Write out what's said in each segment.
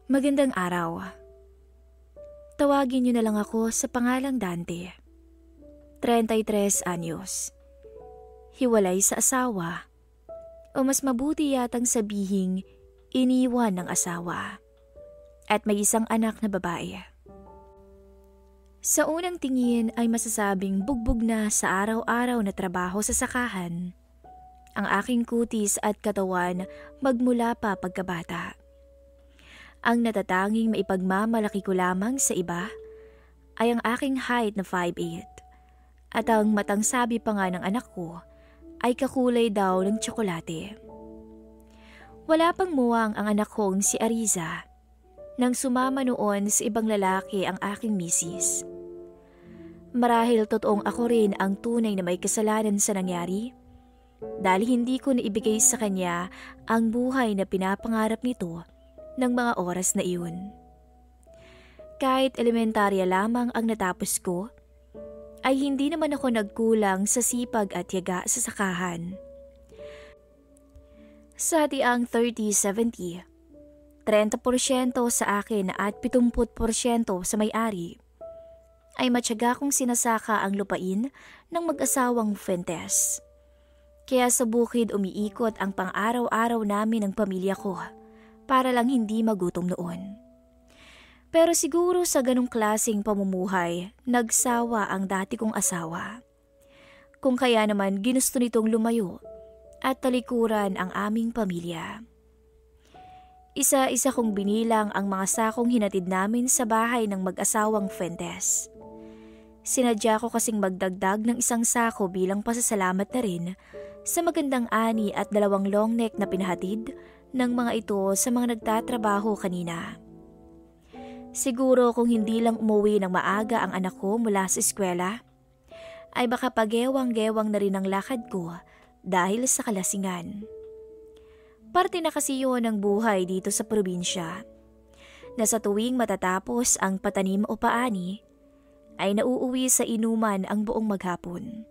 Magandang araw. Tawagin niyo na lang ako sa pangalang Dante. 33 anyos. Hiwalay sa asawa. O mas mabuti yatang sabihing iniwan ng asawa. At may isang anak na babae. Sa unang tingin ay masasabing bugbog na sa araw-araw na trabaho sa sakahan ang aking kutis at katawan magmula pa pagkabata. Ang natatanging maipagmamalaki ko lamang sa iba ay ang aking height na 5'8". At ang matang sabi pa nga ng anak ko ay kakulay daw ng tsokolate. Wala pang muwang ang anak kong si Ariza nang sumama noon sa ibang lalaki ang aking misis. Marahil totoong ako rin ang tunay na may kasalanan sa nangyari dahil hindi ko naibigay sa kanya ang buhay na pinapangarap nito ng mga oras na iyon. Kahit elementarya lamang ang natapos ko, ay hindi naman ako nagkulang sa sipag at yaga sa sakahan. Sa tiang 30-70, 30% sa akin at 70% sa may-ari, ay matyaga kong sinasaka ang lupain ng mag-asawang Fuentes. Kaya sa bukid umiikot ang pang-araw-araw namin ng pamilya ko para lang hindi magutom noon. Pero siguro sa ganong klaseng pamumuhay, nagsawa ang dati kong asawa. Kung kaya naman ginusto nitong lumayo at talikuran ang aming pamilya. Isa-isa kong binilang ang mga sakong hinatid namin sa bahay ng mag-asawang Fuentes. Sinadya ko kasing magdagdag ng isang sako bilang pasasalamat na rin sa magandang ani at 2 long neck na pinahatid ng mga ito sa mga nagtatrabaho kanina. Siguro kung hindi lang umuwi ng maaga ang anak ko mula sa eskwela, ay baka pagewang-gewang na rin ang lakad ko dahil sa kalasingan. Parte na kasi yun ng buhay dito sa probinsya, na sa tuwing matatapos ang patanim o paani, ay nauuwi sa inuman ang buong maghapon.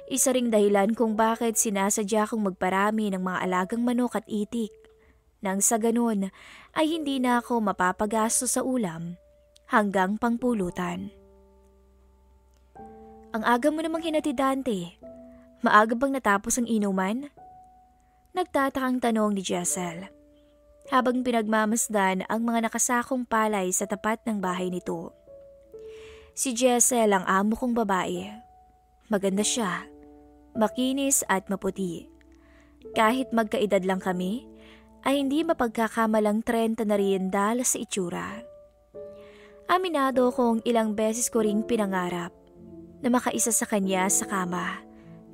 Isa ring dahilan kung bakit sinasadya kong magparami ng mga alagang manok at itik, nang sa ganun ay hindi na ako mapapagasto sa ulam hanggang pangpulutan. Ang aga mo namang hinatid, Dante. Maaga bang natapos ang inuman? Nagtatakang tanong ni Jessel, habang pinagmamasdan ang mga nakasakong palay sa tapat ng bahay nito. Si Jessel ang amo kong babae. Maganda siya, makinis at maputi. Kahit magkaedad lang kami, ay hindi mapagkakamalang 30 na rin dahil sa itsura. Aminado kong ilang beses ko ring pinangarap na makaisa sa kanya sa kama,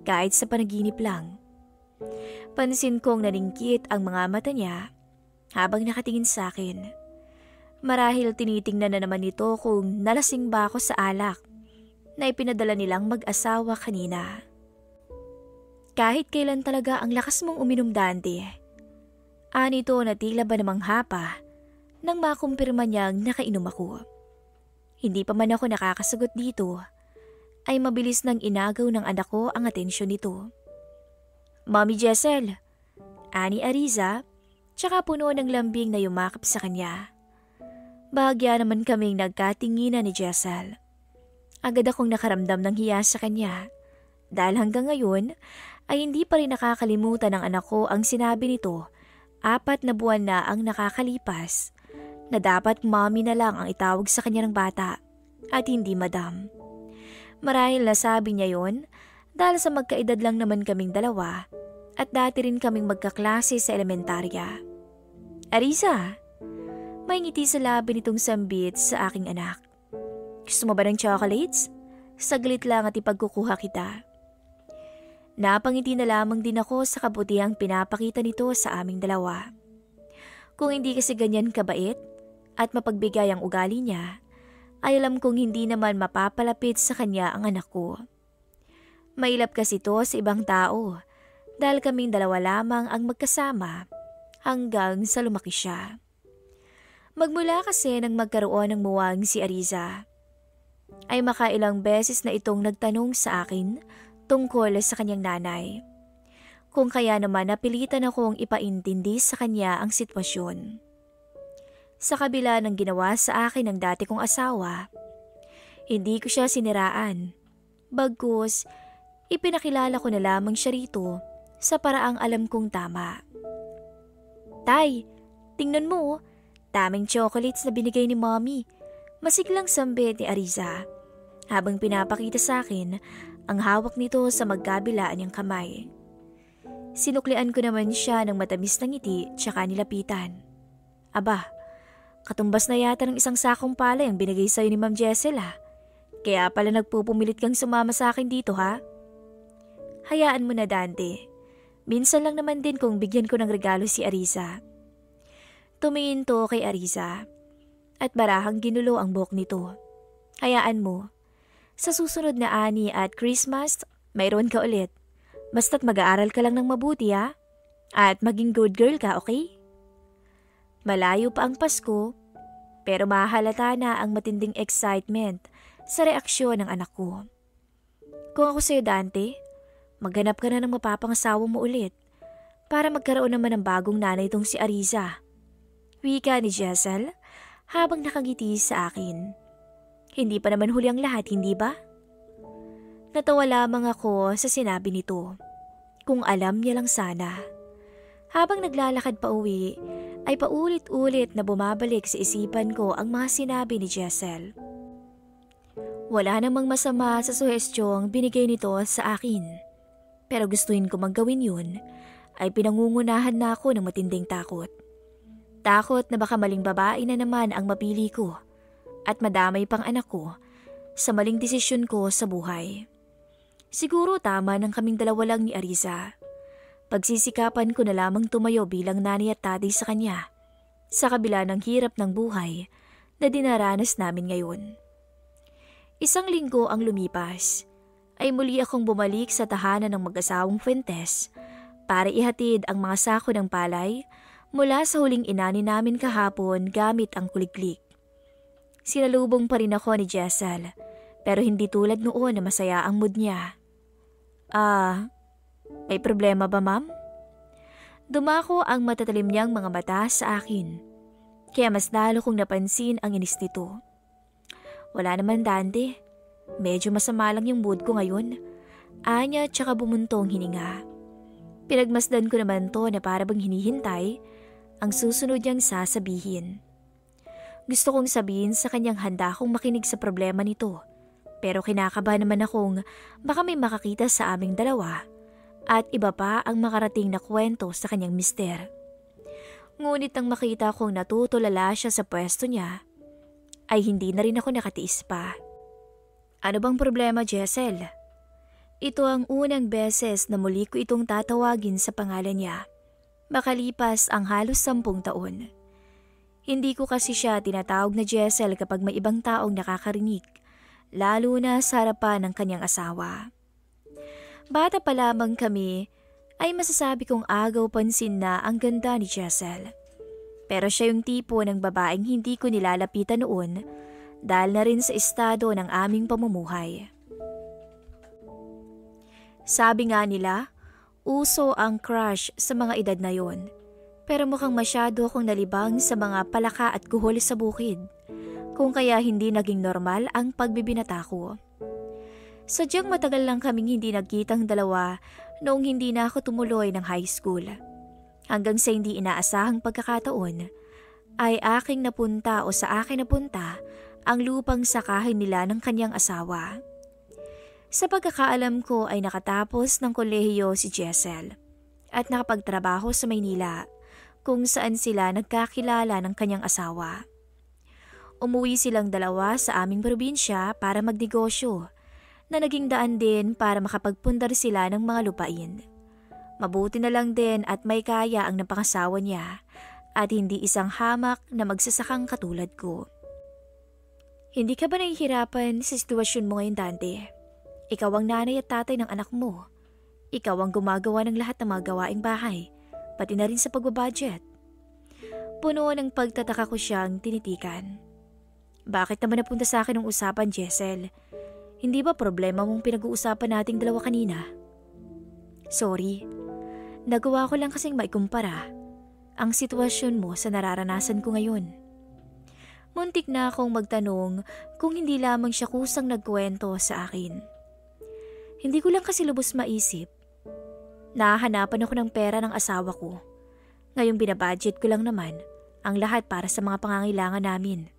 kahit sa panaginip lang. Pansin kong naningkit ang mga mata niya habang nakatingin sa akin. Marahil tinitingnan na naman nito kung nalasing ba ako sa alak na ipinadala nilang mag-asawa kanina. Kahit kailan talaga ang lakas mong uminom, Dante. Anito na tila ba namang hapa nang makumpirma niyang nakainom ako. Hindi pa man ako nakakasagot dito, ay mabilis nang inagaw ng anak ko ang atensyon nito. Mommy Jessel, ani Ariza, tsaka puno ng lambing na yumakap sa kanya. Bahagya naman kaming nagkatinginan ni Jessel. Agad akong nakaramdam ng hiya sa kanya dahil hanggang ngayon ay hindi pa rin nakakalimutan ng anak ko ang sinabi nito 4 na buwan na ang nakakalipas na dapat mommy na lang ang itawag sa kanya ng bata at hindi madam. Marahil nasabi niya yon dahil sa magkaedad lang naman kaming 2 at dati rin kaming magkaklase sa elementarya. Ariza, may ngiti sa labi nitong sambit sa aking anak. Gusto mo ba ng chocolates? Saglit lang at ipagkukuha kita. Napangiti na lamang din ako sa kabutihang pinapakita nito sa aming 2. Kung hindi kasi ganyan kabait at mapagbigay ang ugali niya, ay alam kong hindi naman mapapalapit sa kanya ang anak ko. Mailap kasi ito sa ibang tao dahil kaming 2 lamang ang magkasama hanggang sa lumaki siya. Magmula kasi nang magkaroon ng muwang si Ariza, ay makailang beses na itong nagtanong sa akin tungkol sa kanyang nanay. Kung kaya naman napilitan akong ipaintindi sa kanya ang sitwasyon. Sa kabila ng ginawa sa akin ng dati kong asawa, hindi ko siya siniraan. Bagkus, ipinakilala ko na lamang siya rito sa paraang alam kong tama. Tay, tingnan mo, daming chocolates na binigay ni Mommy. Masiglang sambit ni Ariza habang pinapakita sa akin ang hawak nito sa magkabilaan niyang kamay. Sinuklian ko naman siya ng matamis na ngiti tsaka nilapitan. Aba, katumbas na yata ng isang sakong palay ang binigay sa'yo ni Ma'am Jessel ha. Kaya pala nagpupumilit kang sumama sa akin dito ha. Hayaan mo na Dante. Minsan lang naman din kung bigyan ko ng regalo si Ariza. Tumingin to kay Ariza at barahang ginulo ang buhok nito. Hayaan mo. Sa susunod na ani at Christmas, mayroon ka ulit. Basta't mag-aaral ka lang ng mabuti ha. At maging good girl ka, okay? Malayo pa ang Pasko, pero mahalata na ang matinding excitement sa reaksyon ng anak ko. Kung ako sa'yo Dante, maghanap ka na ng mapapangasawa mo ulit para magkaroon naman ng bagong nanay itong si Ariza. Wika ni Jessel habang nakangiti sa akin. Hindi pa naman huli ang lahat, hindi ba? Natawa lamang ako sa sinabi nito. Kung alam niya lang sana. Habang naglalakad pa uwi, ay paulit-ulit na bumabalik sa isipan ko ang mga sinabi ni Jessel. Wala namang masama sa suhestyong binigay nito sa akin. Pero gustuin ko maggawin yun, ay pinangungunahan na ako ng matinding takot. Takot na baka maling babae na naman ang mapili ko at madamay pang anak ko sa maling desisyon ko sa buhay. Siguro tama nang kaming dalawa lang ni Ariza. Pagsisikapan ko na lamang tumayo bilang nanay at tatay sa kanya sa kabila ng hirap ng buhay na dinaranas namin ngayon. Isang linggo ang lumipas ay muli akong bumalik sa tahanan ng mag-asawang Fuentes para ihatid ang mga sako ng palay mula sa huling inani namin kahapon gamit ang kuliglig. Sinalubong pa rin ako ni Jessel pero hindi tulad noon na masaya ang mood niya. May problema ba ma'am? Dumako ang matatalim niyang mga mata sa akin kaya mas lalo kong napansin ang inis nito. Wala naman Dante, medyo masama lang yung mood ko ngayon. Anya tsaka bumuntong hininga. Pinagmasdan ko naman to na para bang hinihintay ang susunod niyang sasabihin. Gusto kong sabihin sa kanyang handa akong makinig sa problema nito. Pero kinakabahan naman akong baka may makakita sa aming dalawa at iba pa ang makarating na kwento sa kanyang mister. Ngunit nang makita kong natutulala siya sa pwesto niya, ay hindi na rin ako nakatiis pa. Ano bang problema, Jessel? Ito ang unang beses na muli ko itong tatawagin sa pangalan niya. Makalipas ang halos 10 taon. Hindi ko kasi siya tinatawag na Jessel kapag may ibang taong nakakarinig, lalo na sa harapan ng kanyang asawa. Bata pa lamang kami, ay masasabi kong agaw pansin na ang ganda ni Jessel. Pero siya yung tipo ng babaeng hindi ko nilalapitan noon dahil na rin sa estado ng aming pamumuhay. Sabi nga nila, uso ang crush sa mga edad na yon. Pero mukhang masyado akong nalibang sa mga palaka at kuhol sa bukid, kung kaya hindi naging normal ang pagbibinata ko. Sadyang matagal lang kaming hindi nagkitang dalawa noong hindi na ako tumuloy ng high school. Hanggang sa hindi inaasahang pagkakataon, ay aking napunta o sa akin napunta ang lupang sakahin nila ng kanyang asawa. Sa pagkakaalam ko ay nakatapos ng kolehiyo si Jessel at nakapagtrabaho sa Maynila kung saan sila nagkakilala ng kanyang asawa. Umuwi silang dalawa sa aming probinsya para magnegosyo na naging daan din para makapagpundar sila ng mga lupain. Mabuti na lang din at may kaya ang napangasawa niya at hindi isang hamak na magsasakang katulad ko. Hindi ka ba nahihirapan sa sitwasyon mo ngayon, Dante? Ikaw ang nanay at tatay ng anak mo. Ikaw ang gumagawa ng lahat ng mga gawaing bahay, pati na rin sa pagbabudget. Puno ng pagtataka ko siyang tinitikan. Bakit naman napunta sa akin ang usapan, Jessel? Hindi ba problema mong pinag-uusapan nating dalawa kanina? Sorry, nagawa ko lang kasing maikumpara ang sitwasyon mo sa nararanasan ko ngayon. Muntik na akong magtanong kung hindi lamang siya kusang nagkwento sa akin. Hindi ko lang kasi lubos maisip. Nahahanapan ako ng pera ng asawa ko. Ngayong binabudget ko lang naman ang lahat para sa mga pangangailangan namin.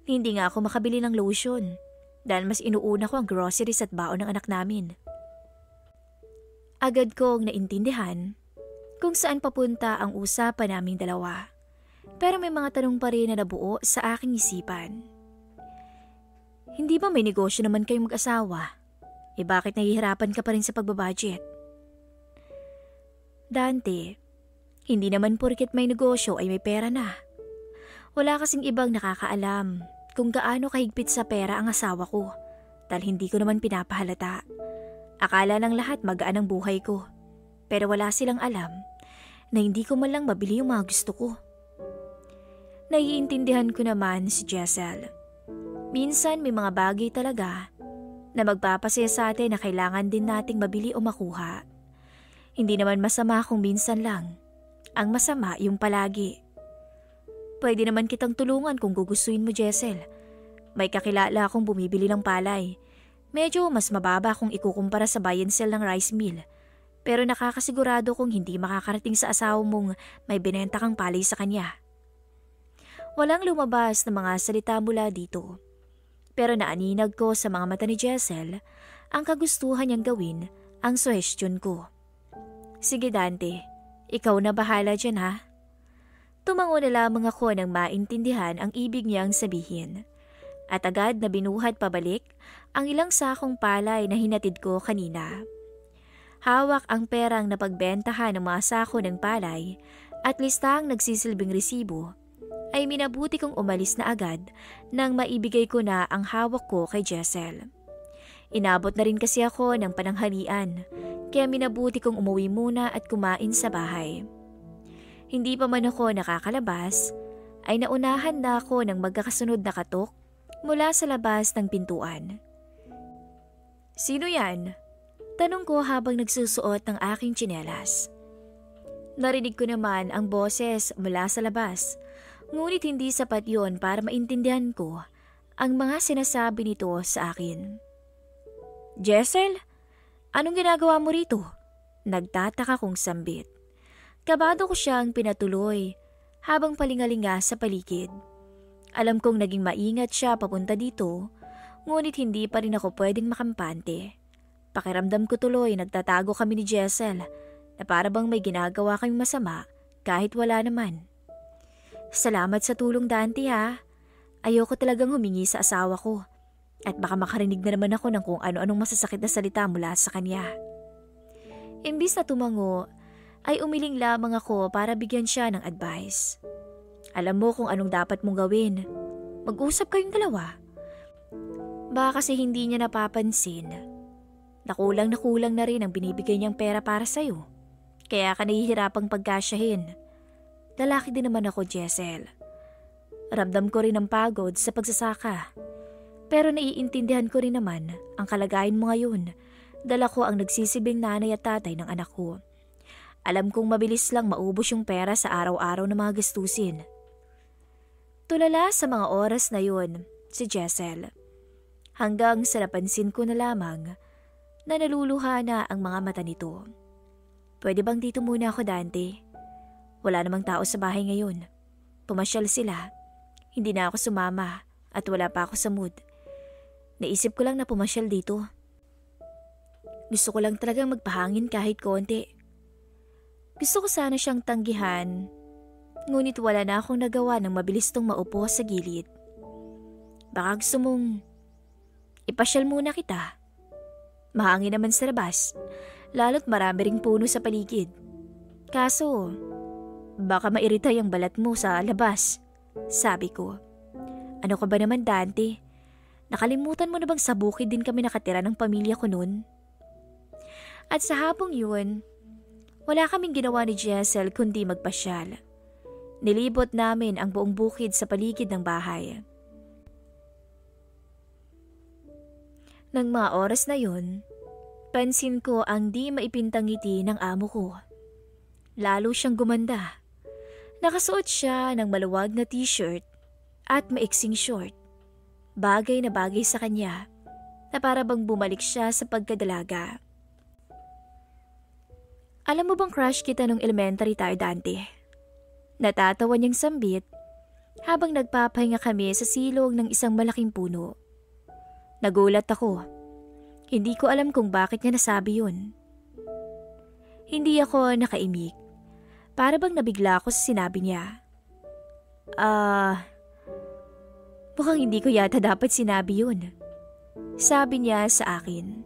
Hindi nga ako makabili ng lotion dahil mas inuuna ko ang groceries at baon ng anak namin. Agad kong naintindihan kung saan papunta ang usapan naming dalawa. Pero may mga tanong pa rin na nabuo sa aking isipan. Hindi ba may negosyo naman kayong mag-asawa? Bakit nahihirapan ka pa rin sa pagbabudget? Dante, hindi naman porket may negosyo ay may pera na. Wala kasing ibang nakakaalam kung gaano kahigpit sa pera ang asawa ko dahil hindi ko naman pinapahalata. Akala ng lahat magaan ang buhay ko, pero wala silang alam na hindi ko man lang mabili yung mga gusto ko. Naiintindihan ko naman si Jessel. Minsan may mga bagay talaga na magpapasaya sa atin na kailangan din nating mabili o makuha. Hindi naman masama kung minsan lang. Ang masama yung palagi. Pwede naman kitang tulungan kung gugustuhin mo, Jessel. May kakilala akong bumibili ng palay. Medyo mas mababa kung ikukumpara sa buy and sell ng rice mill. Pero nakakasigurado kong hindi makakarating sa asawa mong may binenta kang palay sa kanya. Walang lumabas na mga salita mula dito. Pero naaninag ko sa mga mata ni Jessel ang kagustuhan niyang gawin ang suhestyon ko. Sige Dante, ikaw na bahala dyan ha. Tumango na lamang ako nang maintindihan ang ibig niyang sabihin. At agad na binuhat pabalik ang ilang sakong palay na hinatid ko kanina. Hawak ang perang napagbentahan ng mga sako ng palay at listang nagsisilbing resibo, ay minabuti kong umalis na agad nang maibigay ko na ang hawak ko kay Jessel. Inabot na rin kasi ako ng pananghalian, kaya minabuti kong umuwi muna at kumain sa bahay. Hindi pa man ako nakakalabas, ay naunahan na ako ng magkakasunod na katok mula sa labas ng pintuan. Sino yan? Tanong ko habang nagsusuot ng aking tsinelas. Narinig ko naman ang boses mula sa labas, ngunit hindi sapat yon para maintindihan ko ang mga sinasabi nito sa akin. Jessel, anong ginagawa mo rito? Nagtataka kong sambit. Kabado ko siyang pinatuloy habang palingalinga sa paligid. Alam kong naging maingat siya papunta dito, ngunit hindi pa rin ako pwedeng makampante. Pakiramdam ko tuloy nagtatago kami ni Jessel na para bang may ginagawa kaming masama kahit wala naman. Salamat sa tulong Dante ha. Ayoko talagang humingi sa asawa ko at baka makarinig na naman ako ng kung ano-anong masasakit na salita mula sa kanya. Imbis na tumango, ay umiling lamang ako para bigyan siya ng advice. Alam mo kung anong dapat mong gawin. Mag-usap kayong dalawa. Baka kasi hindi niya napapansin. Nakulang na rin ang binibigay niyang pera para sa'yo. Kaya ka nahihirapang pagkasyahin. Lalaki din naman ako, Jessel. Ramdam ko rin ang pagod sa pagsasaka. Pero naiintindihan ko rin naman ang kalagayan mo ngayon. Dala ko ang nagsisibing nanay at tatay ng anak ko. Alam kong mabilis lang maubos yung pera sa araw-araw na mga gastusin. Tulala sa mga oras na yun, si Jessel. Hanggang sa napansin ko na lamang na naluluha na ang mga mata nito. Pwede bang dito muna ako, Dante? Wala namang tao sa bahay ngayon. Pumasyal sila. Hindi na ako sumama at wala pa ako sa mood. Naisip ko lang na pumasyal dito. Gusto ko lang talagang magpahangin kahit konti. Gusto ko sana siyang tanggihan, ngunit wala na akong nagawa ng mabilis tong maupo sa gilid. Baka gusto mong ipasyal muna kita. Mahangin naman sa labas, lalo't marami ring puno sa paligid. Kaso, baka mairita yung balat mo sa labas, sabi ko. Ano ka ba naman, Dante? Nakalimutan mo na bang sa bukid din kami nakatira ng pamilya ko noon? At sa hapong yun, wala kaming ginawa ni Jessel kundi magpasyal. Nilibot namin ang buong bukid sa paligid ng bahay. Nang mga oras na yun, pansin ko ang di maipintang ngiti ng amo ko. Lalo siyang gumanda. Nakasuot siya ng maluwag na t-shirt at maiksing short. Bagay na bagay sa kanya na para bang bumalik siya sa pagkadalaga. Alam mo bang crush kita nung elementary tayo, Dante? Natatawa niyang sambit habang nagpapahinga kami sa silong ng isang malaking puno. Nagulat ako. Hindi ko alam kung bakit niya nasabi yun. Hindi ako nakaimik. Para bang nabigla ako sa sinabi niya. Mukhang hindi ko yata dapat sinabi yun. Sabi niya sa akin.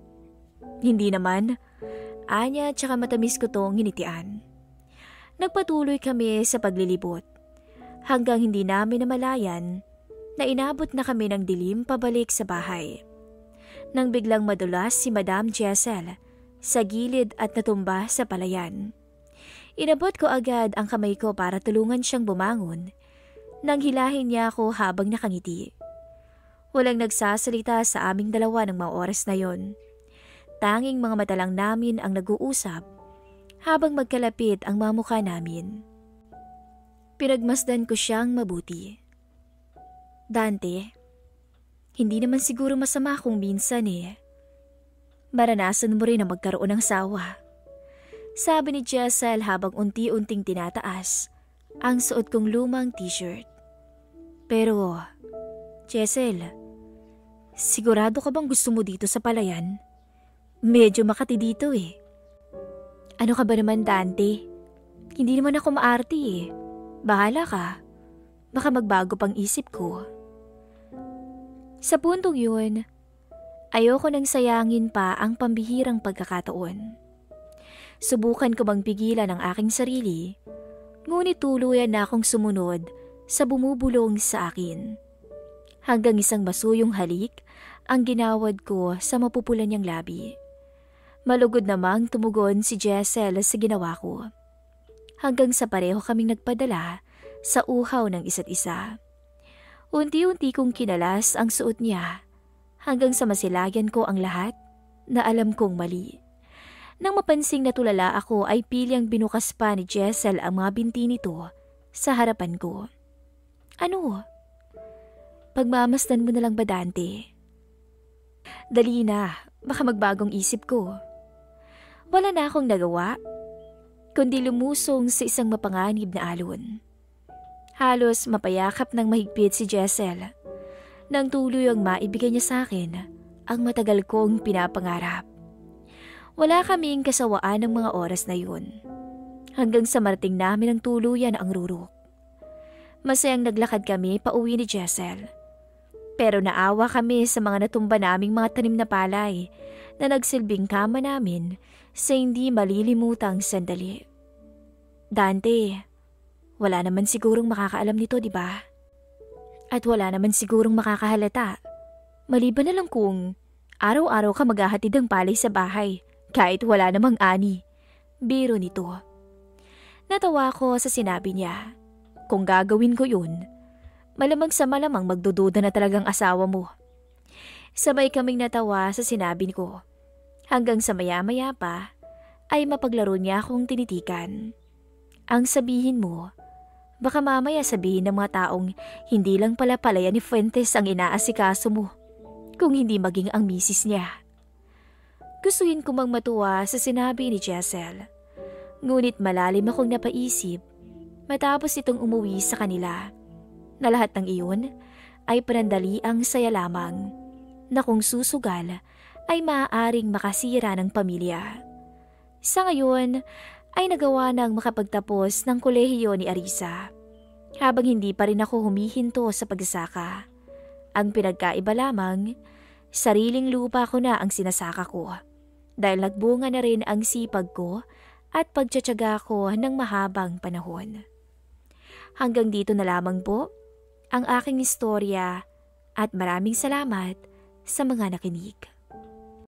Hindi naman. Anya tsaka matamis ko tong hinitian. Nagpatuloy kami sa paglilibot. Hanggang hindi namin namalayan na inabot na kami ng dilim pabalik sa bahay. Nang biglang madulas si Madam Jessel sa gilid at natumba sa palayan. Inabot ko agad ang kamay ko para tulungan siyang bumangon nang hilahin niya ako habang nakangiti. Walang nagsasalita sa aming dalawa ng mga oras na yon. Tanging mga mata lang namin ang nag-uusap habang magkalapit ang mga mukha namin. Pinagmasdan ko siyang mabuti. Dante, hindi naman siguro masama kung minsan maranasan mo rin na magkaroon ng sawa. Sabi ni Jessel habang unti-unting tinataas ang suot kong lumang t-shirt. Pero, Jessel, sigurado ka bang gusto mo dito sa palayan? Medyo makati dito Ano ka ba naman, Dante? Hindi naman ako maarte Bahala ka. Baka magbago pang isip ko. Sa puntong yun, ayoko nang sayangin pa ang pambihirang pagkakataon. Subukan ko bang pigilan ang aking sarili, ngunit tuluyan na akong sumunod sa bumubulong sa akin. Hanggang isang masuyong halik ang ginawad ko sa mapupulan niyang labi. Malugod namang tumugon si Jessel sa ginawa ko. Hanggang sa pareho kaming nagpadala sa uhaw ng isa't isa. Unti-unti kong kinalas ang suot niya hanggang sa masilayan ko ang lahat na alam kong mali. Nang mapansing natulala ako ay pilyang binukas pa ni Jessel ang mga binti nito sa harapan ko. Ano? Pagmamasdan mo na lang ba, Dante? Dali na, baka magbagong isip ko. Wala na akong nagawa, kundi lumusong sa isang mapanganib na alon. Halos mapayakap ng mahigpit si Jessel nang tuloy ang maibigay niya sa akin ang matagal kong pinapangarap. Wala kaming kasawaan ng mga oras na yun hanggang sa marating namin ang tuluyan ang rurok. Masayang naglakad kami pauwi ni Jessel. Pero naawa kami sa mga natumba naming mga tanim na palay na nagsilbing kama namin sa hindi malilimutang sandali. Dante, wala naman sigurong makakaalam nito, di ba? At wala naman sigurong makakahalata. Maliban na lang kung araw-araw ka maghahatid ng palay sa bahay kahit wala namang ani. Biro nito. Natawa ko sa sinabi niya. Kung gagawin ko yun, malamang sa malamang magdududa na talagang asawa mo. Sabay kaming natawa sa sinabi ko. Hanggang sa maya-maya pa ay mapaglaro niya akong tinitikan. Ang sabihin mo, baka mamaya sabihin ng mga taong hindi lang pala palayan ni Fuentes ang inaasikaso mo, kung hindi maging ang misis niya. Gustuhin ko mang matuwa sa sinabi ni Jessel. Ngunit malalim akong napaisip matapos itong umuwi sa kanila na lahat ng iyon ay panandaliang saya lamang na kung susugal ay maaaring makasira ng pamilya. Sa ngayon ay nagawa nang makapagtapos ng kolehiyo ni Arisa habang hindi pa rin ako humihinto sa pagsasaka. Ang pinagkaiba lamang, sariling lupa ko na ang sinasaka ko dahil nagbunga na rin ang sipag ko at pagtsatsaga ko ng mahabang panahon. Hanggang dito na lamang po ang aking istorya at maraming salamat sa mga nakinig.